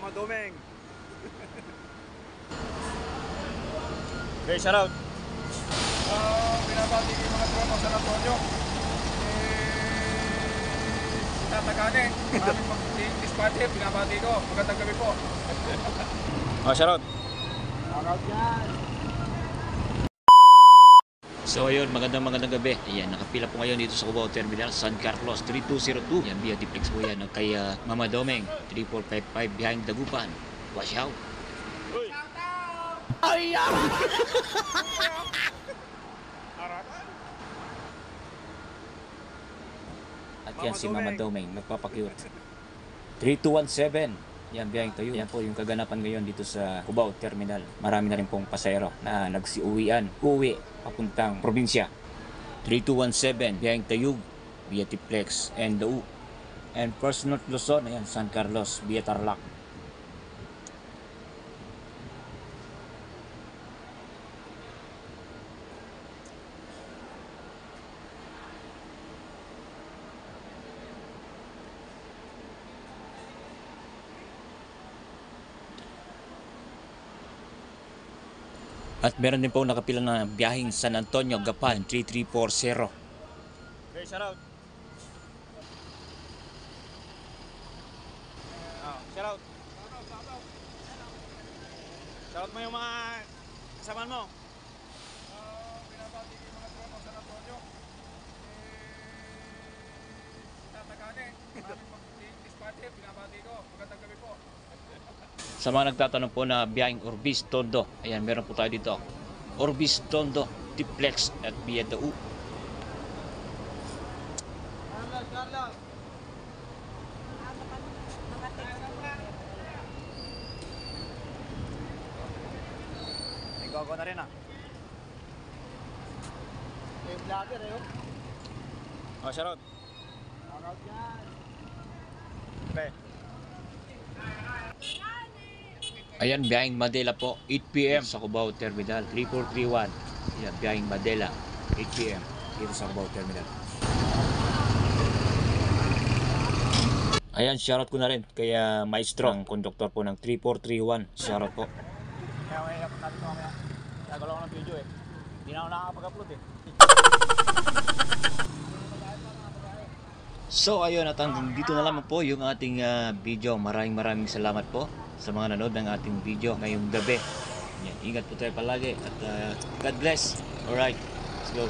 Mama Domeng. Okay, shoutout. Binabati ko yung mga tropa sa San Antonio. Tatagane, maraming mag-dispatche, binabati ko. Magandang gabi po. Oh, shoutout. Shoutout yan. So ayun, magandang gabi. Ayan, nakapila po ngayon dito sa Cubao Terminal, San Carlos 3202. Yan, via Diplex po yan. Kay Mama Domeng, 3455 behind Dagupan. Watch out. Uy. Ay! At yan si Mama Domeng, nagpapakute. 3217. Yan, biyaheng tayo. Yan po yung kaganapan ngayon dito sa Cubao Terminal. Marami na rin pong pasahero na uwi papuntang probinsya. 3217, biyaheng Tayug, via Tiplex and Dau. And First North Luzon, ayan, San Carlos, via Tarlac. At meron din po nakapila na biyaheng San Antonio, Gapan, 3340. Okay, shoutout. Shoutout. Shoutout mo yung mga kasamaan mo. Binabati ko yung mga tropa sa San Antonio. Tatagane, maraming mag-dispatche, binabati ko. Magandang gabi po. Sa mga nagtatanong po na biyaheng Orbis Tondo, ayan, meron po tayo dito. Orbis Tondo, Diplex at via Dau. Carlos. Ikaw na rin Yung vlogger Oh, shoutout. Shoutout yan. Okay. Ayan, biyaheng Madela po, 8 PM sa Cubao Terminal, 3431. Ayan, biyaheng Madela, 8 PM dito sa Cubao Terminal. Ayan, shoutout ko na rin kay Maestro, ang konduktor po ng 3431. Shoutout po. Kaya may upload natin ito mamaya. Nagalaw ko ng video eh. Hindi na ako nakakapag-upload eh. So ayun, at hanggang dito na lamang po yung ating video. Maraming salamat po sa mga nanood ng ating video ngayong gabi. Ingat po tayo palagi at God bless. Alright, let's go.